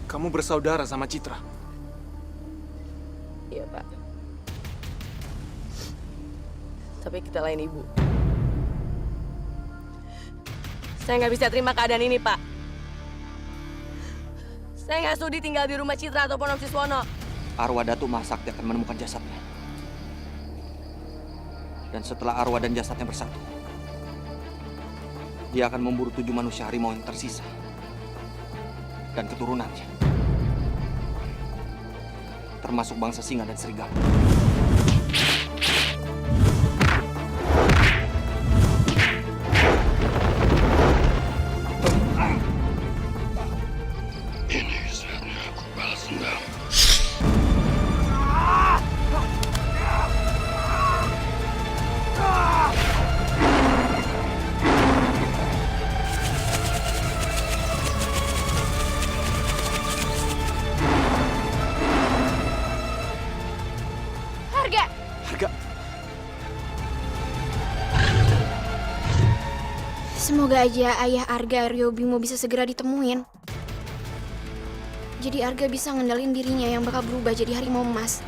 Kamu bersaudara sama Citra? Iya, Pak. Tapi kita lain ibu. Saya nggak bisa terima keadaan ini, Pak. Saya nggak sudi tinggal di rumah Citra ataupun Om Siswono. Arwah Datuk Mahasakti akan menemukan jasadnya. Dan setelah arwah dan jasadnya bersatu, dia akan memburu 7 manusia harimau yang tersisa. Dan keturunannya. Termasuk bangsa singa dan serigala. Ini saatnya aku balas dendam. Harga! Harga. Semoga aja ayah Arga Aryo Bimo bisa segera ditemuin. Jadi Arga bisa ngendalin dirinya yang bakal berubah jadi harimau emas.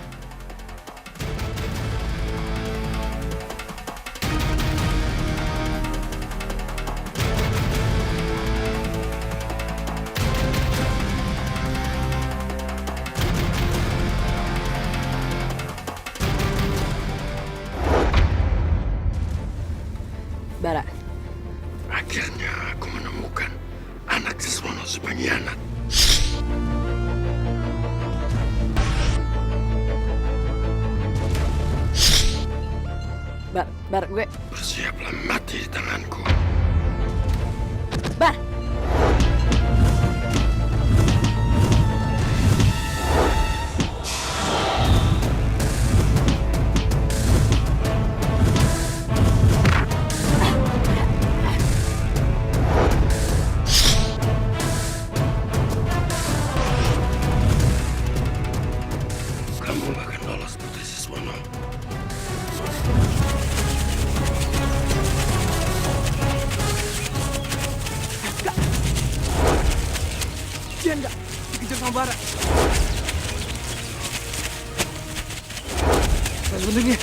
Bara, Akhirnya aku menemukan anak Siswono si pengkhianat. Bar, gue... Bersiaplah mati di tanganku. Bar! Kamu gak akan lolos, Putri Siswono. Dia enggak dikejar sama Bara. Saya sebenarnya.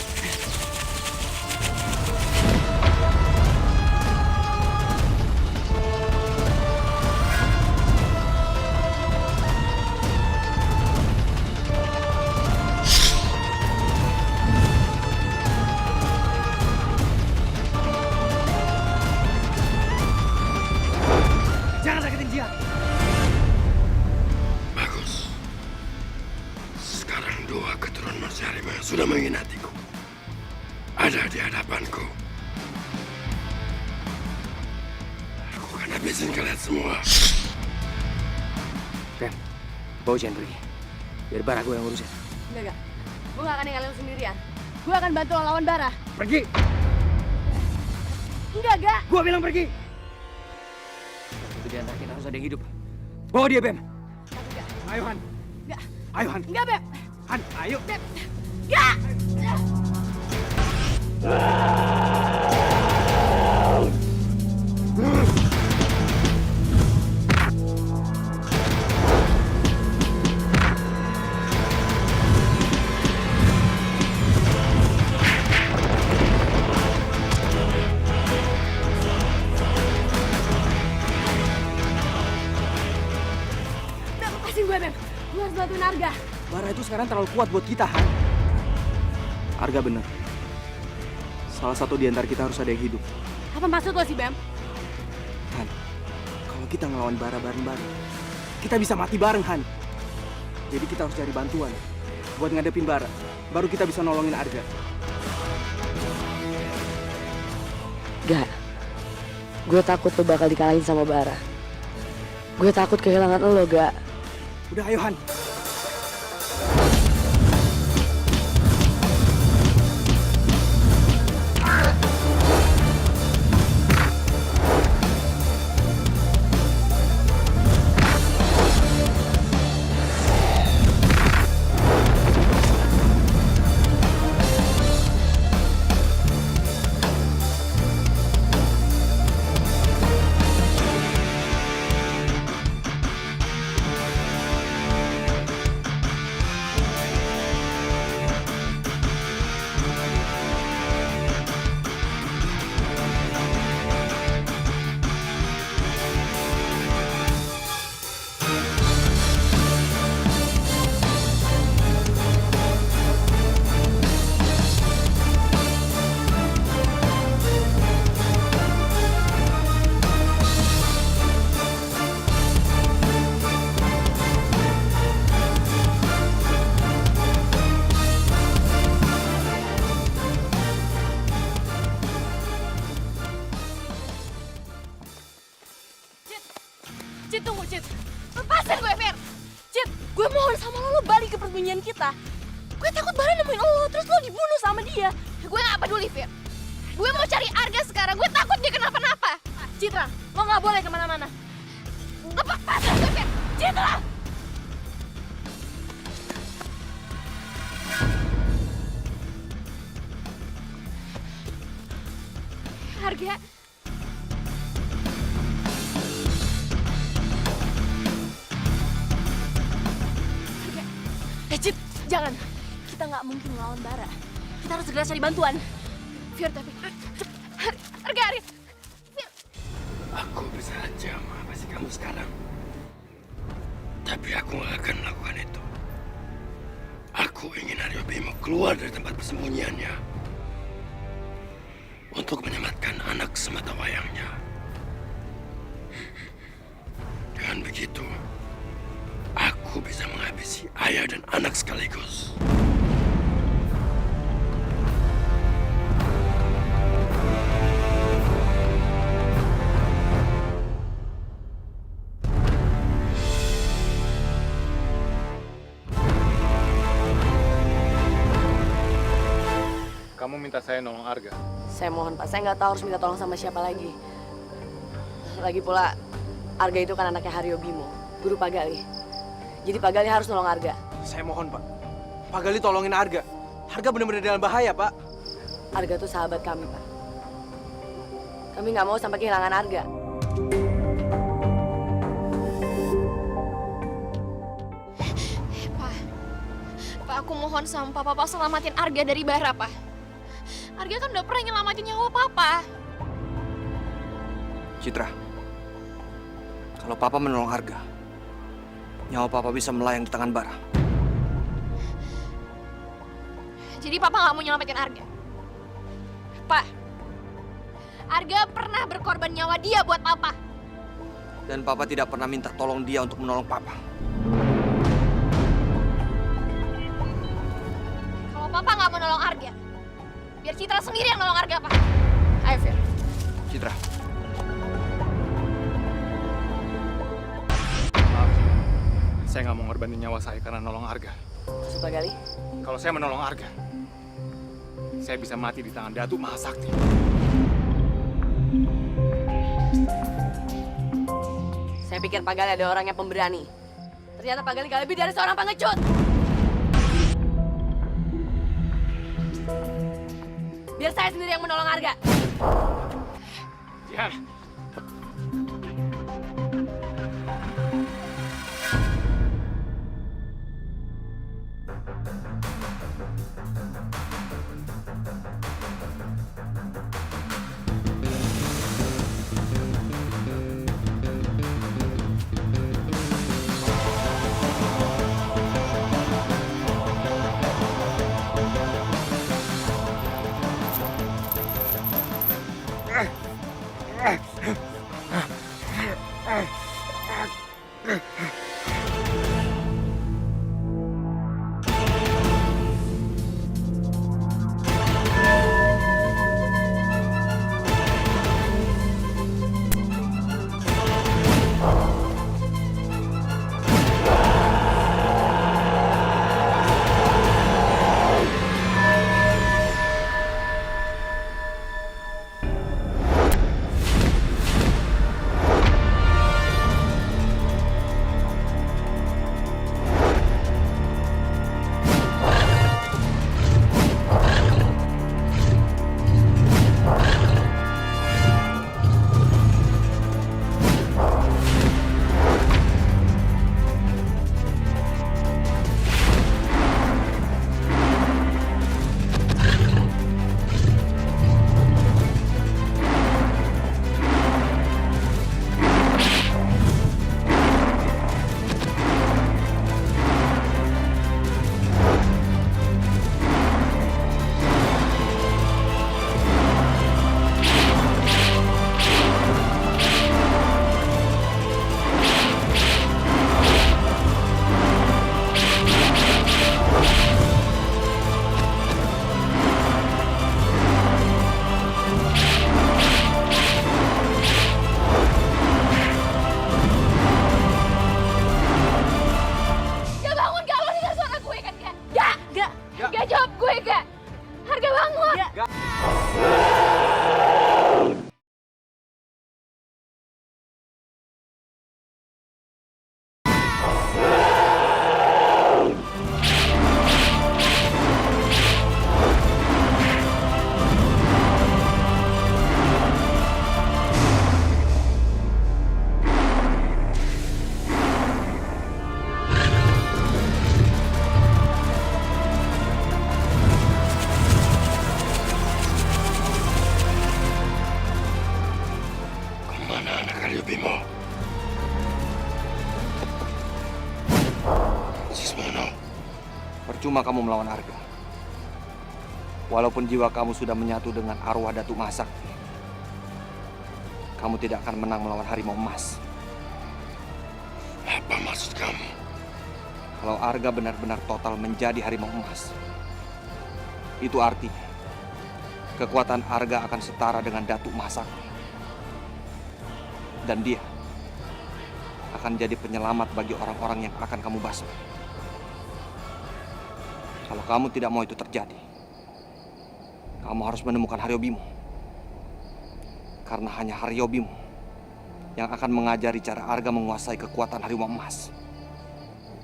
Jangan sakitin dia. Bagus. Sekarang 2 keturunan manusia harimau yang sudah mengkhianatiku ada di hadapanku. Aku akan habisin kalian semua. Bem, bawa jangan pergi. Biar Bara gue yang ngurusin. Enggak. Gue gak akan ninggalin lu sendirian. Gue akan bantu lo lawan Bara. Pergi! Enggak. Gue bilang pergi! Itu di antara kita harus ada yang hidup. Bawa dia, Bem! Ayo, Han! Enggak. Ayo, Han! Enggak, Beb. Han, ayo! Beb. Enggak! Beb, lepasin gue, Beb. Gue harus bantuin Arga. Bara itu sekarang terlalu kuat buat kita, Han. Arga bener. Salah satu di antara kita harus ada yang hidup. Apa maksud lo sih, Bem? Han, kalau kita ngelawan Bara bareng-bareng, kita bisa mati bareng, Han. Jadi kita harus cari bantuan buat ngadepin Bara. Baru kita bisa nolongin Arga. Gak. Gue takut lo bakal dikalahin sama Bara. Gue takut kehilangan lo, Gak. Udah, ayo, Han. mohon sama lo balik ke persembunyian kita. Gue takut Bara nemuin lo, terus lo dibunuh sama dia. Gue gak peduli, Fir. Gue mau cari Arga sekarang. Gue takut dia kenapa-napa. Citra, lo gak boleh kemana-mana. Lepasin gue, Fir. Citra! Arga. Cit, jangan. Kita nggak mungkin melawan Bara. Kita harus segera cari bantuan. Fir, tapi... Arga. Aku bisa aja menghabisi kamu sekarang. Tapi aku gak akan melakukan itu. Aku ingin Aryo Bimo keluar dari tempat persembunyiannya untuk menyelamatkan anak sematawayangnya. Dengan begitu, aku bisa menghabisi ayah dan anak sekaligus. Kamu minta saya nolong Arga. Saya mohon Pak, saya nggak tahu harus minta tolong sama siapa lagi. Lagi pula, Arga itu kan anaknya Haryo Bimo, guru Pak Gali. Jadi Pak Gali harus nolong Arga. Saya mohon, Pak. Pak Gali tolongin Arga. Arga benar-benar dalam bahaya, Pak. Arga tuh sahabat kami, Pak. Kami nggak mau sampai kehilangan Arga. Pak, aku mohon sama Papa selamatin Arga dari Bara, Pak. Arga kan udah pernah nyelamatin nyawa Papa. Citra, kalau Papa menolong Arga, nyawa Papa bisa melayang di tangan Bara. Jadi Papa nggak mau nyelamatin Arga? Pak, Arga pernah berkorban nyawa dia buat Papa. Dan Papa tidak pernah minta tolong dia untuk menolong Papa. Kalau Papa nggak mau nolong Arga, biar Citra sendiri yang nolong Arga, Pak. Ayo, Fir. Citra, Maaf, saya nggak mau ngorbanin nyawa saya karena nolong Arga. Maksud Pak Gali? Kalau saya menolong Arga, saya bisa mati di tangan Datuk Mahasakti. Saya pikir Pak Gali ada orang yang pemberani. Ternyata Pak Gali gak lebih dari seorang pengecut. Biar saya sendiri yang menolong Arga. Jihan, Suswono. Percuma kamu melawan Arga. Walaupun jiwa kamu sudah menyatu dengan arwah Datuk Mahasakti, kamu tidak akan menang melawan harimau emas. Apa maksud kamu? Kalau Arga benar-benar total menjadi harimau emas, itu artinya kekuatan Arga akan setara dengan Datuk Mahasakti. Dan dia akan jadi penyelamat bagi orang-orang yang akan kamu basuh. Kalau kamu tidak mau itu terjadi, kamu harus menemukan Haryo Bimo. Karena hanya Haryo Bimo yang akan mengajari cara Arga menguasai kekuatan harimau emas.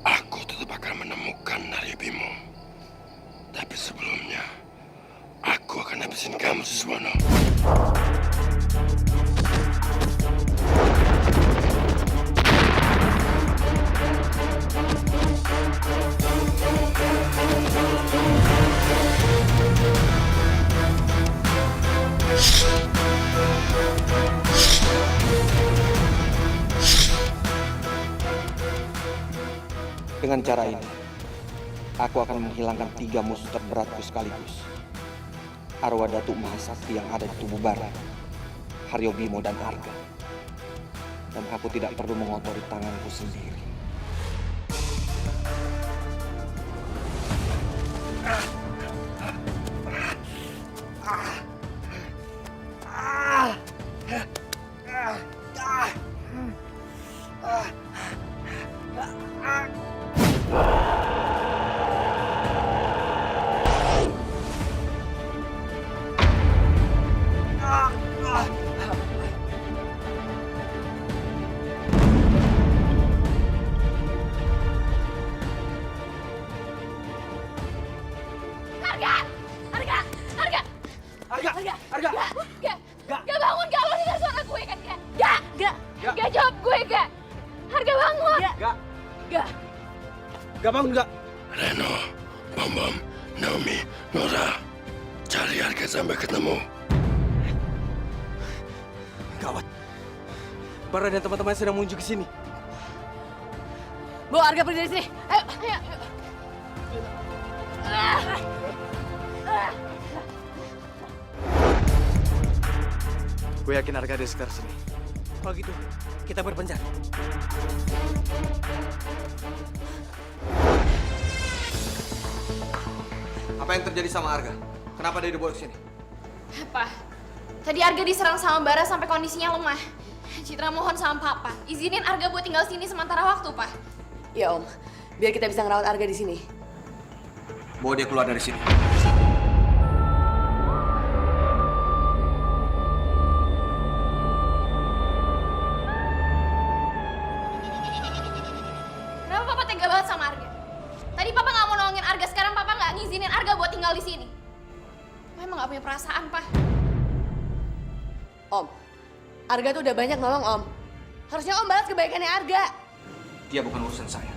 Aku tetap akan menemukan Haryo Bimo. Tapi sebelumnya, aku akan habisin kamu, Suswono. Dengan cara ini, aku akan menghilangkan 3 musuh terberatku sekaligus. Arwah Datuk Mahasakti yang ada di tubuh Bara, Haryo Bimo dan Arga. Dan aku tidak perlu mengotori tanganku sendiri. Gak bangun, gak lo dengar suara gue kan? Gak jawab gue, gak. Harga bangun. Gak bangun, gak. Reno, Bambam, Naomi, Nora, cari Arga sampai ketemu. Gawat. Bara dan teman-teman sedang menuju ke sini. Bawa Arga pergi dari sini. Ayo. Gue yakin Arga ada di sekitar sini. Kalau gitu, kita berpencar. Apa yang terjadi sama Arga? Kenapa dia dibawa ke sini? Apa? Tadi Arga diserang sama Bara sampai kondisinya lemah. Citra mohon sama Papa, izinin Arga buat tinggal sini sementara waktu, Pak. Ya Om, biar kita bisa ngerawat Arga di sini. Bawa dia keluar dari sini. Kenapa Papa tega banget sama Arga? Tadi Papa nggak mau nolongin Arga, sekarang Papa nggak ngizinin Arga buat tinggal di sini. Papa emang nggak punya perasaan, Pak. Om, Arga tuh udah banyak nolong Om. Harusnya Om balas kebaikannya Arga. Dia bukan urusan saya.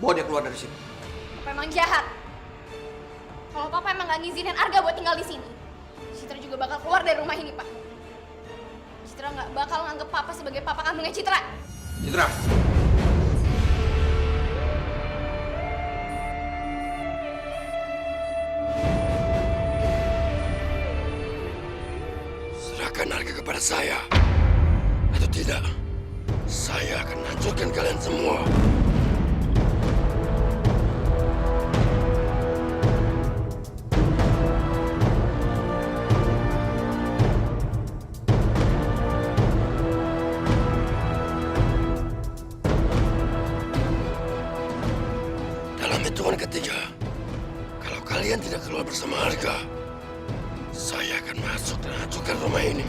Bawa dia keluar dari sini. Papa emang jahat. Kalau Papa emang nggak ngizinin Arga buat tinggal di sini, Citra juga bakal keluar dari rumah ini, Pak. Citra nggak bakal nganggep Papa sebagai papa kandungnya Citra. Citra. Serahkan Arga kepada saya. Atau tidak, saya akan hancurkan kalian semua. Dalam hitungan ketiga, kalau kalian tidak keluar bersama Arga, saya akan masuk dan hancurkan rumah ini.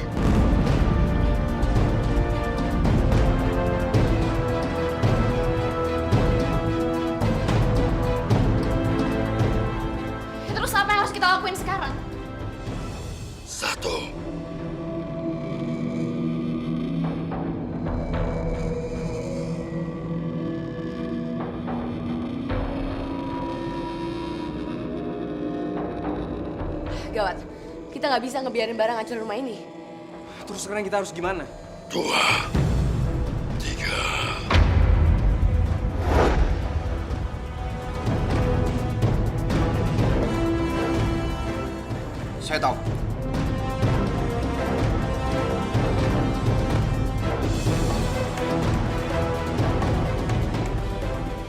Terus apa yang harus kita lakuin sekarang? 1. Gawat, kita nggak bisa ngebiarin barang hancur rumah ini. Terus sekarang kita harus gimana? 2, 3. Saya tahu.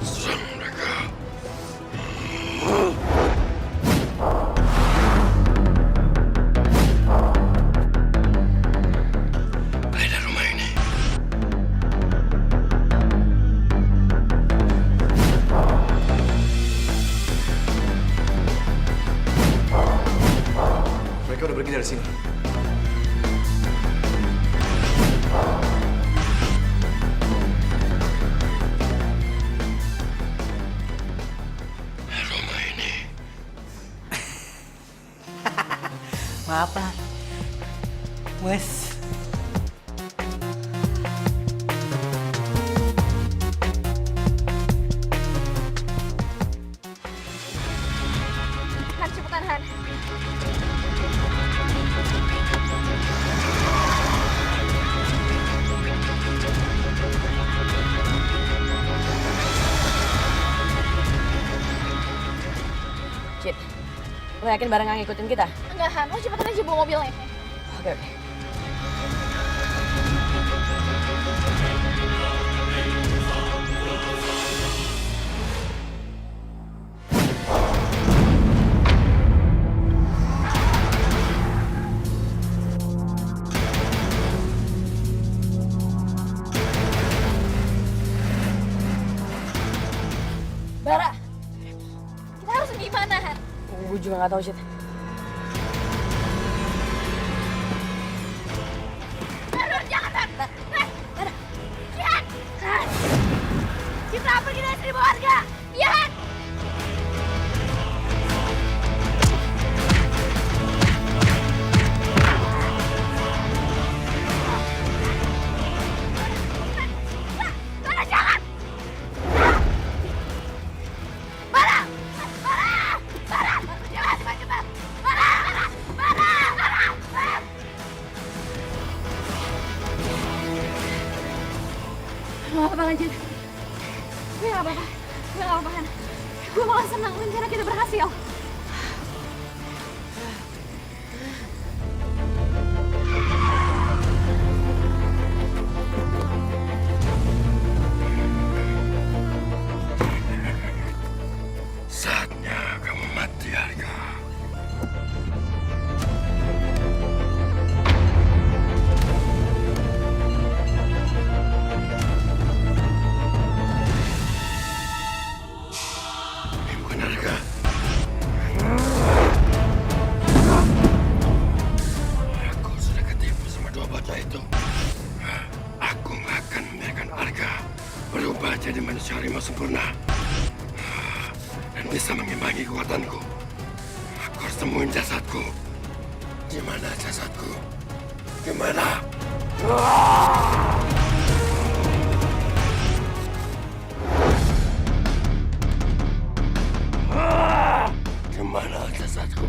Serang mereka. Geledah rumah ini. Mereka udah pergi dari sini. Rumah ini. Maaf Pak. Wes. Han, cepetan Han. Cid, lo yakin bareng nggak ngikutin kita? Enggak Han, lo cepetan aja bawa mobilnya. Oke, oke. Bara, kita harus gimana Han? Gue juga nggak tahu, Cid. Aduh, jangan Han! Jihan! Han! Kita pergi dari sini bawa harga! Iya Han! Bara, jangan! Bara! Bara! Bara! Jangan, cepat! Bara! Bara! Bara! Gak apa-apa kan, Cid? Gue gak apa-apa. Gue gak apa-apa kan. Gue malah senang rencana kita berhasil. Saatnya kamu mati, Arga. Ini bukan Arga. Aku sudah ketipu sama dua bocah itu. Aku nggak akan membiarkan Arga berubah jadi manusia harimau sempurna dan bisa mengimbangi kekuatanku. Aku harus temuin jasadku. Di mana jasadku? Di mana? Di mana jasadku?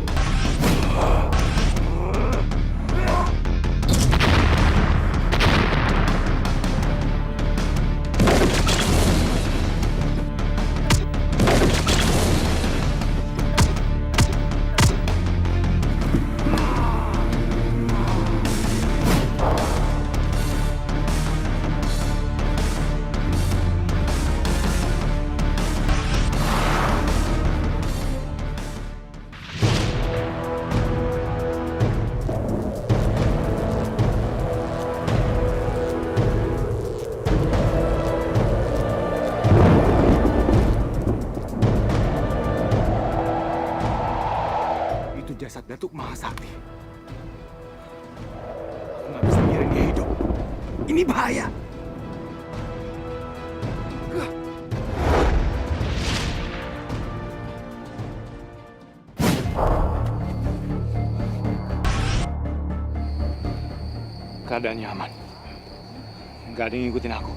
Itu jasad Datuk Mahasakti. Aku nggak bisa biarin dia hidup. Ini bahaya. Keadaannya aman. Nggak ada yang ngikutin aku.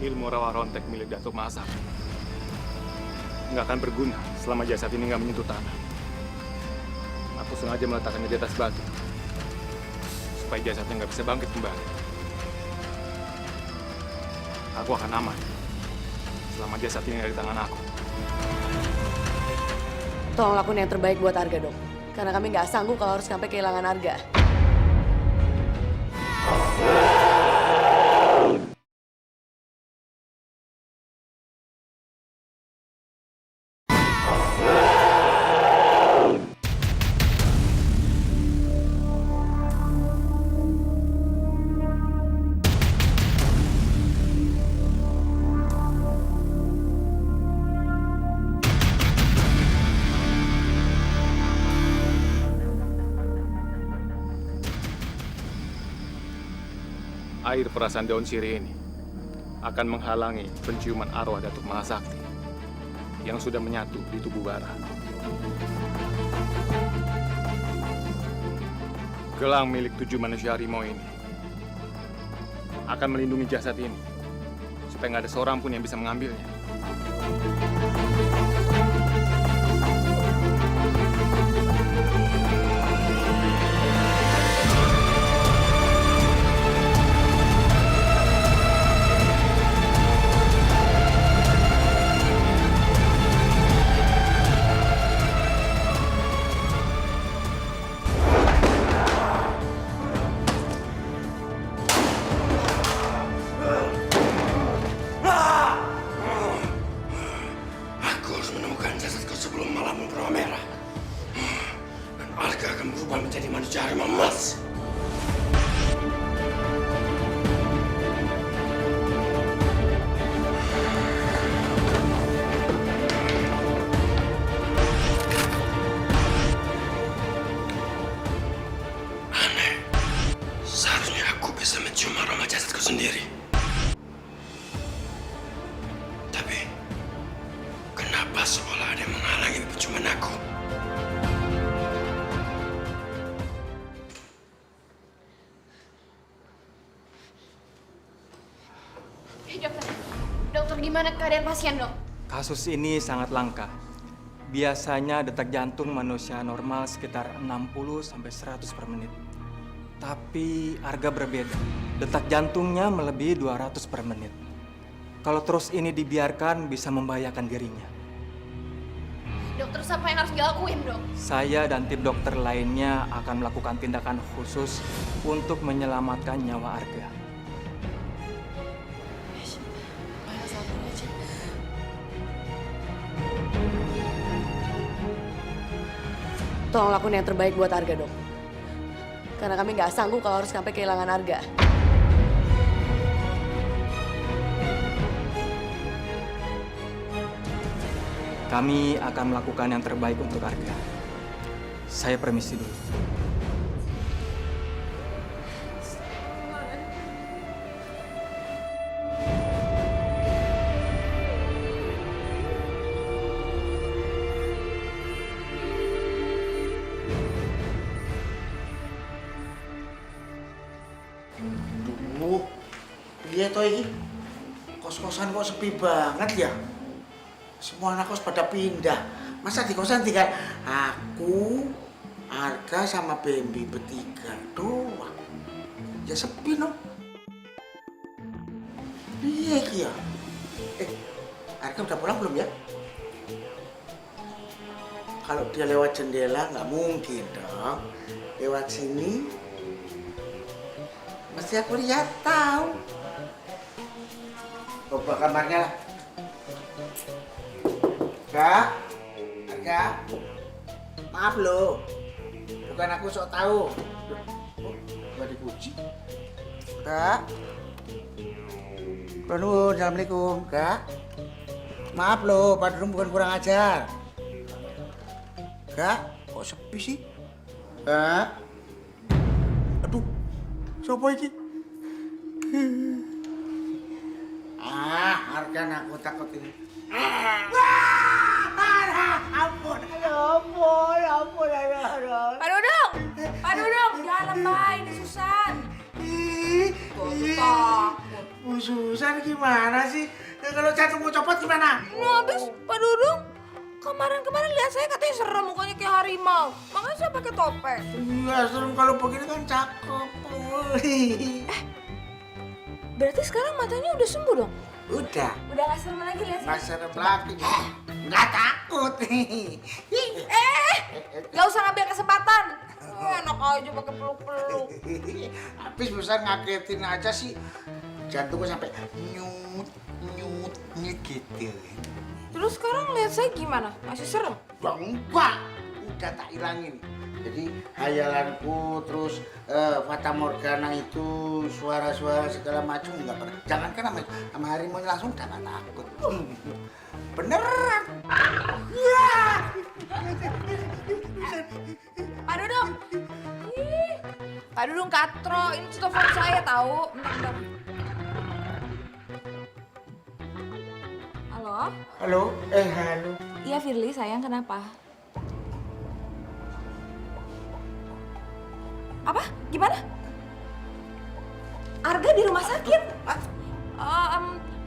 ilmu rawa rontek milik Datuk Mahasakti nggak akan berguna selama jasad ini nggak menyentuh tanah. Aku sengaja meletakkannya di atas batu supaya jasadnya nggak bisa bangkit kembali. Aku akan aman selama jasad ini ada di tangan aku. Tolong lakuin yang terbaik buat Arga, Dok. Karena kami nggak sanggup kalau harus sampai kehilangan Arga. Air perasan daun sirih ini akan menghalangi penciuman arwah Datuk Mahasakti yang sudah menyatu di tubuh Bara. Gelang milik 7 manusia harimau ini akan melindungi jasad ini supaya nggak ada seorang pun yang bisa mengambilnya. Aku harus menemukan jasadku sebelum malam berwarna merah. Dan Arga akan berubah menjadi manusia harimau emas. Aneh. Seharusnya aku bisa mencium aroma jasadku sendiri. Tapi kenapa seolah ada yang menghalangi penciuman aku? Dokter, dokter gimana keadaan pasien, Dok? Kasus ini sangat langka. Biasanya detak jantung manusia normal sekitar 60-100 per menit. Tapi Arga berbeda. Detak jantungnya melebihi 200 per menit. Kalau terus ini dibiarkan bisa membahayakan dirinya. Dok, terus apa yang harus dilakuin, Dok? Saya dan tim dokter lainnya akan melakukan tindakan khusus untuk menyelamatkan nyawa Arga. Tolong lakuin yang terbaik buat Arga, Dok. Karena kami nggak sanggup kalau harus sampai kehilangan Arga. Kami akan melakukan yang terbaik untuk Arga. Saya permisi dulu. Duh, piye toh iki? Kos-kosan kok sepi banget ya? Semua anak kos pada pindah. Masa di kosan tinggal aku, Arga sama Bambi bertiga doang. Ya sepi no. Piye iki ya? Arga udah pulang belum ya? Kalau dia lewat jendela nggak mungkin dong. Lewat sini mesti aku lihat tahu. Coba kamarnya lah. Arga, maaf loh, bukan aku sok tahu. Gak dipuji. Kak, Nuwun, assalamualaikum. Kak, maaf loh, Pak Dudung bukan kurang ajar. Kak, kok sepi sih? Kak, aduh, siapa ini? Arga aku takut ini. Ampun. Pak Dudung! Pak Dudung, jangan lebay, ini Susan. Tuh, takut. Bu Susan gimana sih? Kalau jantung mau copot gimana? Nah, habis Pak Dudung kemarin lihat saya katanya serem mukanya kayak harimau. Makanya saya pakai topeng. Iya, serem kalau begini kan cakep. Berarti sekarang matanya udah sembuh dong? Udah, Udah gak serem lagi lihat saya? nggak serem lagi. Nggak takut. Gak usah ngambil kesempatan. Enak aja pakai peluk-peluk. Habis besar ngagetin aja sih. Jantungnya sampai nyut gitu. Terus sekarang lihat saya gimana? Masih serem? Enggak, udah tak hilangin. Jadi hayalanku terus Fata Morgana itu suara-suara segala macam nggak pernah. Jangankan sama harimau langsung tak takut. Beneran. Pak Dudung. Ih, Pak Dudung katro. Ini telepon saya tahu. Bentar. Halo? Halo, halo. Iya Firly, sayang kenapa? Apa? Gimana? Arga di rumah sakit?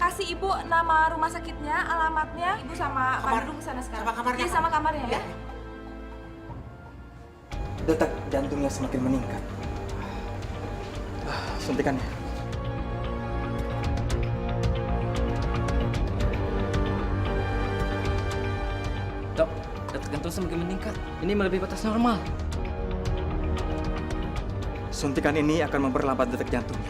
Kasih ibu nama rumah sakitnya, alamatnya. Ibu sama Pak Dudung kesana sekarang. Sama kamarnya, Iya, sama kamarnya ya. Detak jantungnya semakin meningkat. Suntikannya. Dok, detak jantung semakin meningkat. Ini melebihi batas normal. Suntikan ini akan memperlambat detak jantungnya.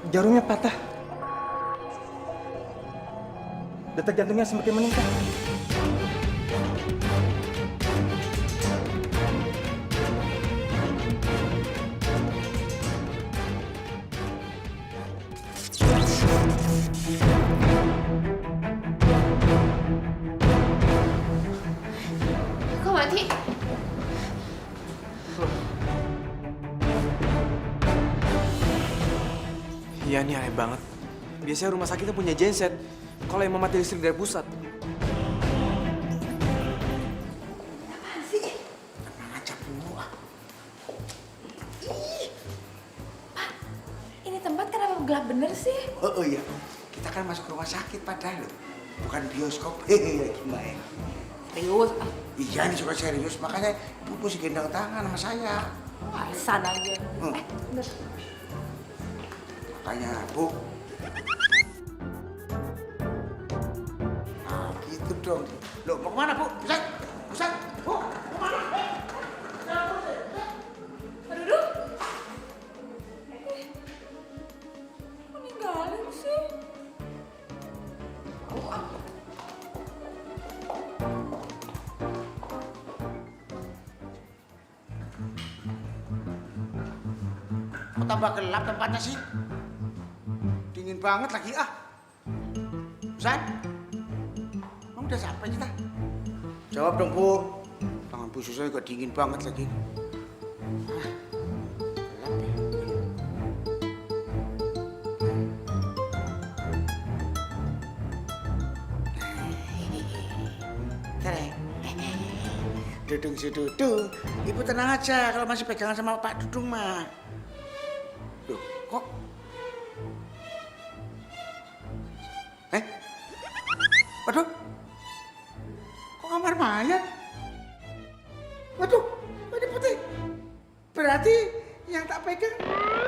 Jarumnya patah. Detak jantungnya semakin meningkat. Kok mati? Iya nih aneh banget. Biasanya rumah sakitnya punya genset. Kalau yang memati listrik dari pusat. Tenang aja Bu. Ini tempat kenapa gelap bener sih? Oh iya, kita kan masuk rumah sakit padahal loh. Bukan bioskop. Gimana? Serius? Iya, ini juga serius. Makanya Bu mesti gendong tangan sama saya. Alasan aja. Bener. Makanya, Bu. Nah, gitu dong. Loh, mau kemana, Bu? Pusat? Pusat? Bu, mau kemana? Pak Dudung? Kok ninggalin sih? Kok tambah gelap tempatnya sih? Dingin banget lagi, ah. Pusat? Kamu udah sampai kita? Jawab dong, Bu. Tangan Bu Susan juga dingin banget lagi. Ah, gelap ya. Tereng. Dudung si Dudung. Ibu tenang aja kalau masih pegangan sama Pak Dudung mah. Loh, kok? Waduh. Kok kamar mayat? Waduh, ini putih. Berarti yang tak pegang.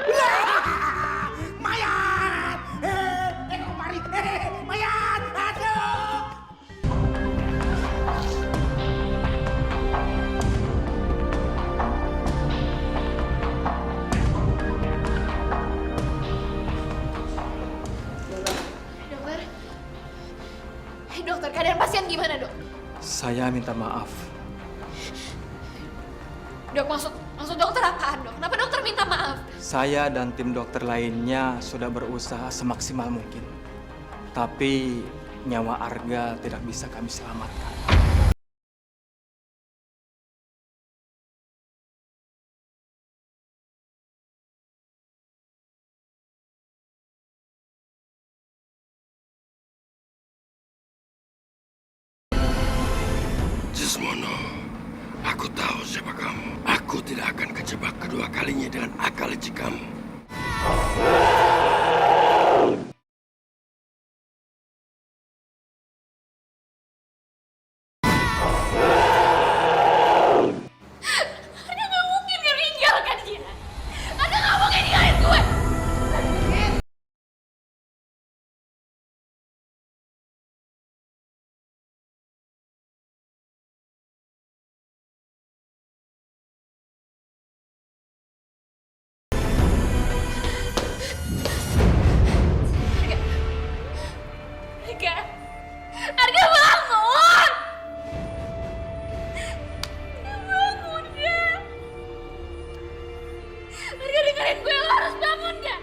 Wah! Mayat! Kok mari? Mayat! Aduh! Dokter, keadaan pasien gimana, Dok? Saya minta maaf. Dok, maksud dokter apaan, Dok? Kenapa dokter minta maaf? Saya dan tim dokter lainnya sudah berusaha semaksimal mungkin. Tapi nyawa Arga tidak bisa kami selamatkan. tahu siapa kamu. Aku tidak akan kejebak kedua kalinya dengan akal licik kamu. Arga nggak mungkin meninggalkan dia. Arga nggak mungkin ninggalin gue. Arga, Arga bangun! Bangun gak? Arga dengerin gue, lo harus bangun gak?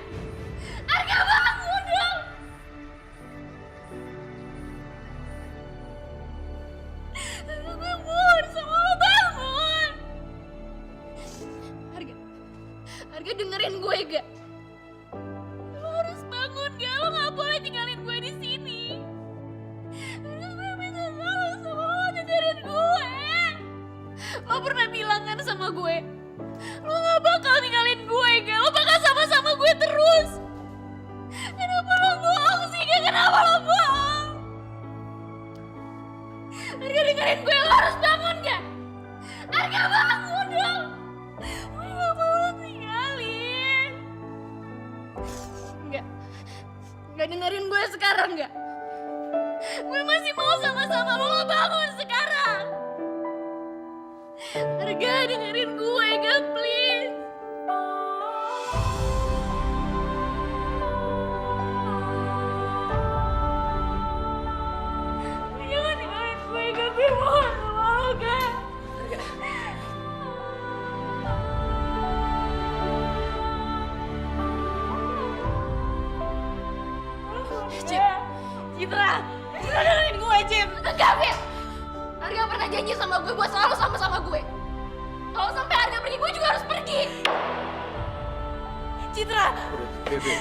Arga bangun dong! Arga bangun, sama lo bangun! Arga dengerin gue gak? Lo harus bangun gak? Lo gak boleh tinggalin gue di sini. Arga gue minta tolong sama lo, dengerin gue. Lo pernah bilang kan sama gue, lo gak bakal ninggalin gue, gak? Lo bakal sama-sama gue terus. Kenapa lo bohong sih, gak? Kenapa lo bohong? Arga dengerin gue, lo harus bangun, gak? Arga bangun dong. Gue gak mau lo tinggalin. Gak dengerin gue sekarang, gak? Gue masih mau sama-sama lo bangun sekarang. Arga dengerin gue, gak, please. Jangan tinggalin gue, gak. Gue mohon sama lo, gak. Citra dengerin gue, Cim. Enggak, Fit. Arga pernah janji sama gue buat selalu sama-sama gue. Kalau sampai Arga pergi, gue juga harus pergi. Citra. Bebe.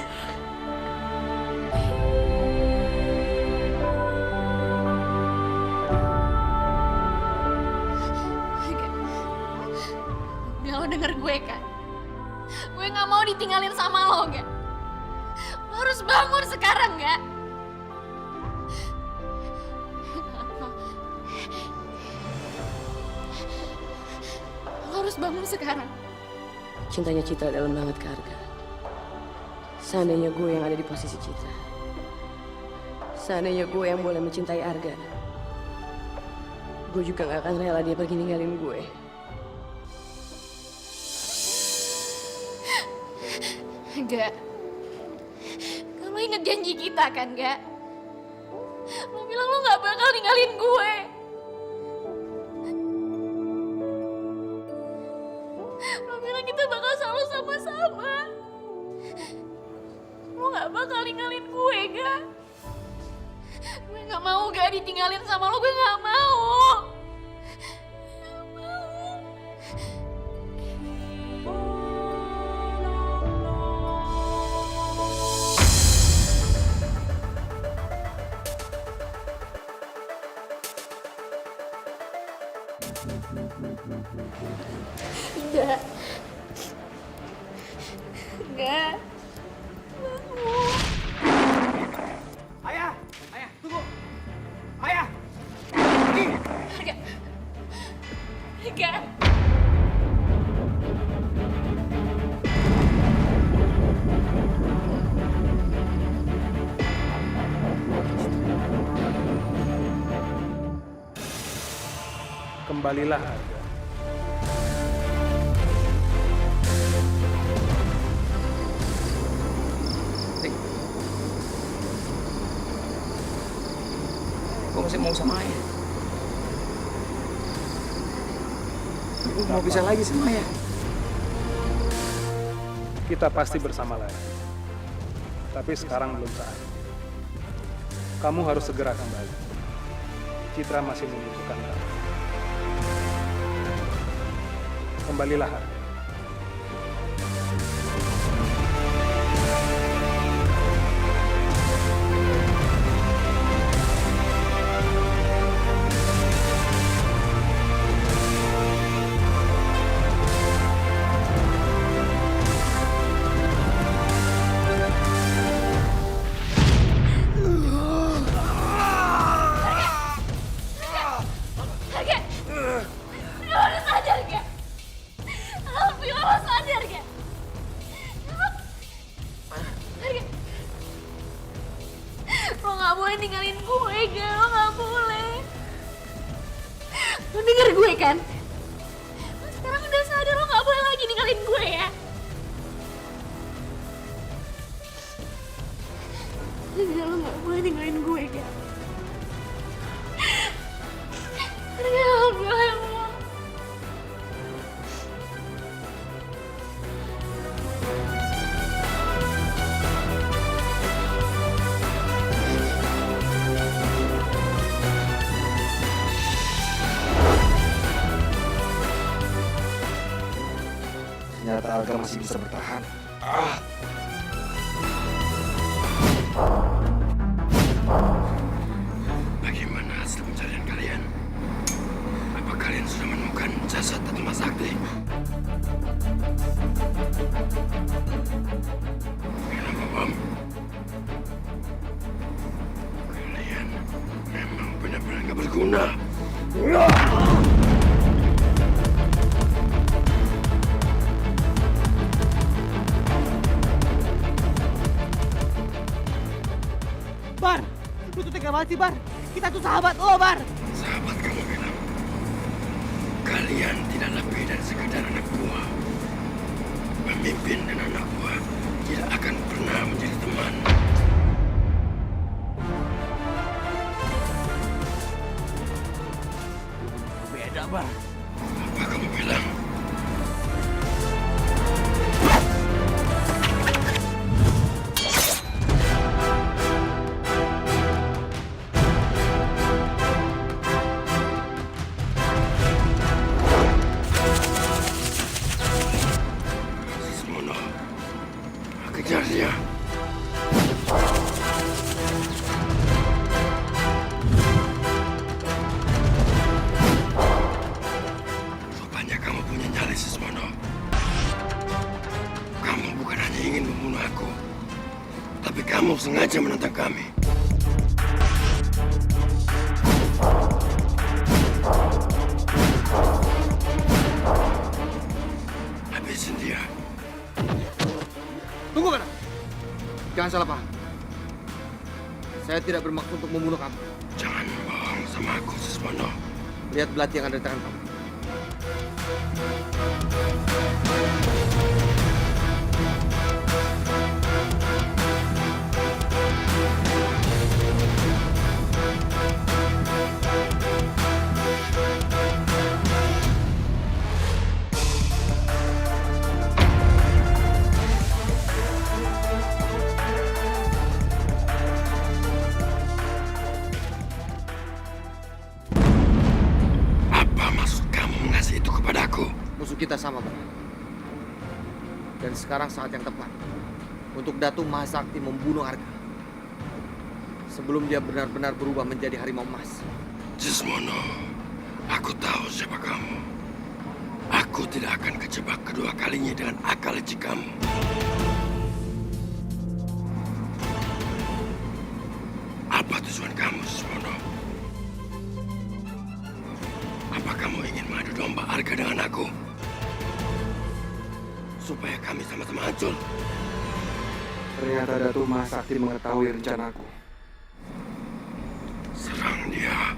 Gak, lo denger gue kan? Gue gak mau ditinggalin sama lo, gak? Lo harus bangun sekarang, gak? Lo harus bangun sekarang. Cintanya Citra dalam banget ke Arga. Seandainya gue yang ada di posisi Citra. Seandainya gue yang boleh mencintai Arga. Gue juga gak akan rela dia pergi ninggalin gue. Gak. Kamu inget janji kita kan, gak? Lo bilang lo gak bakal ninggalin gue. Lo bilang kita bakal selalu sama-sama. Lo gak bakal ninggalin gue, gak? Gue gak mau, gak, ditinggalin sama lo. Gue gak mau. Gak mau. Enggak. Enggak. Ayah, tunggu. Ayah. Enggak. Enggak. Kembalilah, Arga. Gue masih mau sama ayah. Gue mau bisa lagi sama ayah. Kita pasti bersama lagi. Tapi sekarang belum saat. Kamu harus segera kembali. Citra masih membutuhkan kamu. Kembalilah, Arga. boleh ninggalin gue, Ga. Lo gak boleh. Lo denger gue kan? Lo sekarang udah sadar lo gak boleh lagi ninggalin gue ya. Ga, lo gak boleh ninggalin gue, Ga. Ga, gak boleh lo. Ternyata Arga masih bisa bertahan. Bagaimana hasil pencarian kalian? Apa kalian sudah menemukan jasad Datu Mahasakti? Kenapa, Bom? Kalian memang benar-benar gak berguna. Bar, lu tuh tega banget sih, Bar. Kita tuh sahabat lo, Bar. Sahabat kamu bilang, kalian tidak lebih dari sekadar anak buah. Pemimpin dan anak buah tidak akan pernah menjadi teman. Beda, Bar. Apa kamu bilang? Sismono, kejar dia. Rupanya kamu punya nyali, Sismono. Kamu bukan hanya ingin membunuh aku, tapi kamu sengaja menentang kami. Habisin dia. Tunggu, Kana. Jangan salah paham. Saya tidak bermaksud untuk membunuh kamu. Jangan bohong sama aku, Sismono. Lihat belati yang ada di tangan kamu. Apa maksud kamu mengasih itu kepadaku? Musuh kita sama, Bang. Dan sekarang saat yang tepat untuk Datu Mahasakti membunuh Arga sebelum dia benar-benar berubah menjadi harimau emas. Sismono, aku tahu siapa kamu. Aku tidak akan kejebak kedua kalinya dengan akal licik kamu. Apa tujuan kamu, Sismono? Apa kamu ingin mengadu domba Arga dengan aku? Supaya kami sama-sama hancur. Ternyata Datu Mahasakti mengetahui rencanaku. Serang dia.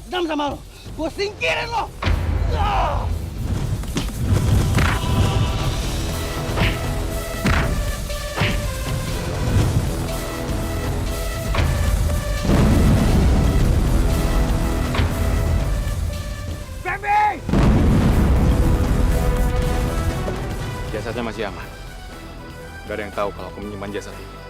dendam sama lo. Gue singkirin lo. Jasadnya masih aman. Gak ada yang tahu kalau aku menyimpan jasad ini.